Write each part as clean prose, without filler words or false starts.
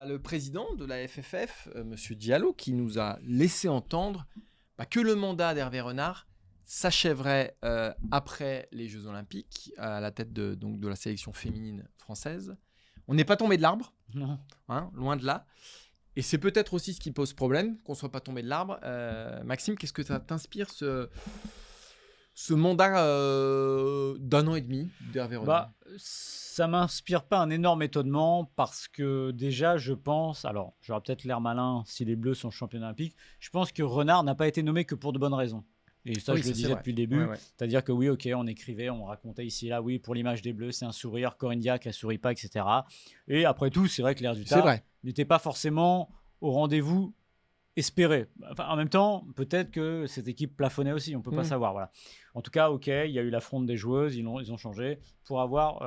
Le président de la FFF, Monsieur Diallo, qui nous a laissé entendre que le mandat d'Hervé Renard s'achèverait après les Jeux Olympiques, à la tête de la sélection féminine française. On n'est pas tombé de l'arbre, Non. loin de là. Et c'est peut-être aussi ce qui pose problème, qu'on ne soit pas tombé de l'arbre. Maxime, qu'est-ce que ça t'inspire, ce mandat d'1 an et demi d'Hervé Renard? Ça m'inspire pas un énorme étonnement parce que déjà, je pense, alors j'aurais peut-être l'air malin si les Bleus sont champions olympiques, je pense que Renard n'a pas été nommé que pour de bonnes raisons. Et ça, Oui, je le ça, c'est disais vrai. depuis le début. Ouais. C'est-à-dire que oui, ok, on écrivait, on racontait ici et là, oui, pour l'image des Bleus, c'est un sourire, Corinne Diacre, elle sourit pas, etc. Et après tout, c'est vrai que les C'est résultats vrai. n'étaient pas forcément au rendez-vous espéré. Enfin, en même temps, peut-être que cette équipe plafonnait aussi, on ne peut pas savoir. Voilà. En tout cas, ok, il y a eu l'affront des joueuses, ils ont changé pour avoir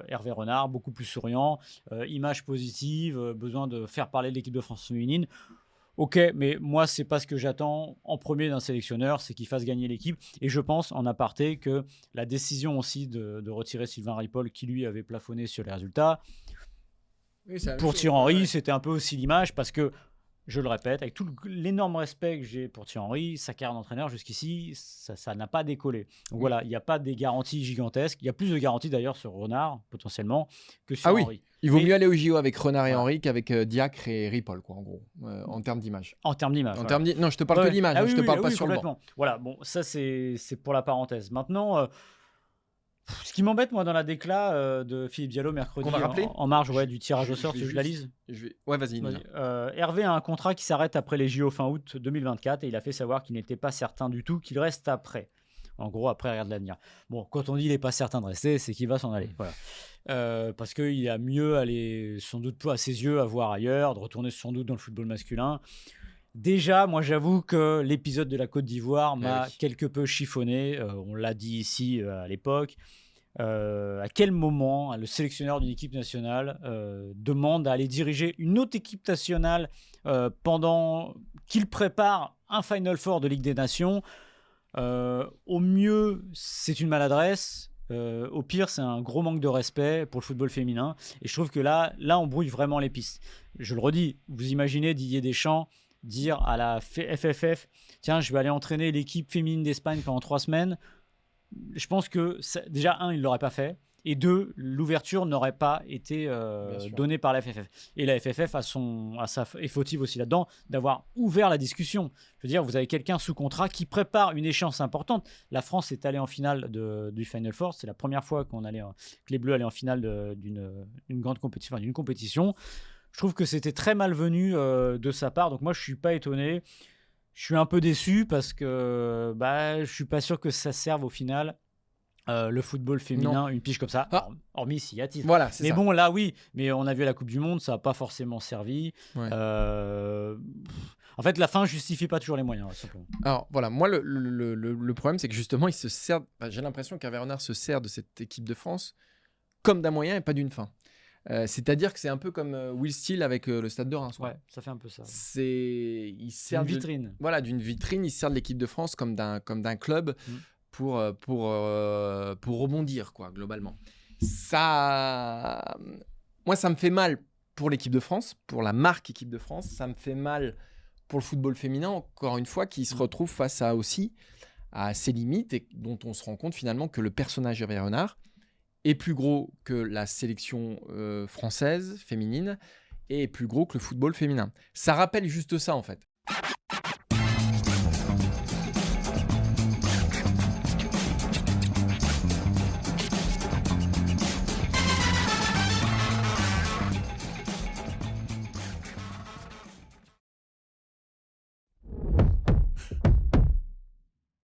Hervé Renard, beaucoup plus souriant, image positive, besoin de faire parler de l'équipe de France féminine. Ok, mais moi, c'est pas ce que j'attends en premier d'un sélectionneur, c'est qu'il fasse gagner l'équipe. Et je pense, en aparté, que la décision aussi de retirer Sylvain Ripoll, qui lui avait plafonné sur les résultats, Oui, c'est la même pour chose. Thierry Henry, Ouais. c'était un peu aussi l'image, parce que je le répète, avec tout l'énorme respect que j'ai pour Thierry Henry, sa carrière d'entraîneur jusqu'ici, ça n'a pas décollé. Donc voilà, il n'y a pas des garanties gigantesques. Il y a plus de garanties d'ailleurs sur Renard, potentiellement, que sur Ah oui, Henry. il vaut Mais mieux aller au JO avec Renard et voilà, Henry qu'avec Diacre et Ripoll, quoi, en gros, en termes d'image. en termes d'image. Voilà. Non, je te parle Ouais, que ouais. d'image, Ah je oui, te oui, parle ah pas oui, sur le banc. complètement. Voilà, bon, ça c'est pour la parenthèse. Maintenant, ce qui m'embête, moi, dans la décla de Philippe Diallo mercredi, Qu'on va rappeler en marge du tirage au sort, vais si je la lise. Ouais, vas-y, Vas-y. Nina. Hervé a un contrat qui s'arrête après les JO fin août 2024 et il a fait savoir qu'il n'était pas certain du tout qu'il reste après. En gros, après, regarde l'avenir. Bon, quand on dit qu'il n'est pas certain de rester, c'est qu'il va s'en aller. Voilà. Parce qu'il a mieux aller, sans doute à ses yeux, à voir ailleurs, de retourner sans doute dans le football masculin. Déjà, moi, j'avoue que l'épisode de la Côte d'Ivoire m'a quelque peu chiffonné. On l'a dit ici à l'époque. À quel moment le sélectionneur d'une équipe nationale demande à aller diriger une autre équipe nationale pendant qu'il prépare un Final Four de Ligue des Nations? Au mieux, c'est une maladresse. Au pire, c'est un gros manque de respect pour le football féminin. Et je trouve que là, on brouille vraiment les pistes. Je le redis, vous imaginez Didier Deschamps dire à la FFF, tiens, je vais aller entraîner l'équipe féminine d'Espagne pendant 3 semaines. Je pense que déjà, il ne l'aurait pas fait. Et 2, l'ouverture n'aurait pas été donnée par la FFF. Et la FFF est fautive aussi là-dedans d'avoir ouvert la discussion. Je veux dire, vous avez quelqu'un sous contrat qui prépare une échéance importante. La France est allée en finale du Final Four. C'est la première fois que les Bleus allaient en finale d'une grande compétition, d'une compétition. Je trouve que c'était très malvenu de sa part. Donc moi, je ne suis pas étonné. Je suis un peu déçu parce que je ne suis pas sûr que ça serve au final le football féminin, une pige comme ça, hormis s'il y a titre. Voilà, mais bon, là, oui, mais on a vu à la Coupe du Monde, ça n'a pas forcément servi. Ouais. En fait, la fin ne justifie pas toujours les moyens, simplement. Alors, voilà, moi, le problème, c'est que justement, il se sert. J'ai l'impression qu'Hervé Renard se sert de cette équipe de France comme d'un moyen et pas d'une fin. C'est-à-dire que c'est un peu comme Will Steele avec le Stade de Reims. Ouais, ça fait un peu ça. Il sert une vitrine. Voilà, d'une vitrine. Il sert de l'équipe de France comme d'un club pour rebondir, quoi, globalement. Moi, ça me fait mal pour l'équipe de France, pour la marque équipe de France. Ça me fait mal pour le football féminin, encore une fois, qui se retrouve face à ses limites et dont on se rend compte finalement que le personnage Hervé Renard est plus gros que la sélection française féminine et est plus gros que le football féminin. Ça rappelle juste ça, en fait.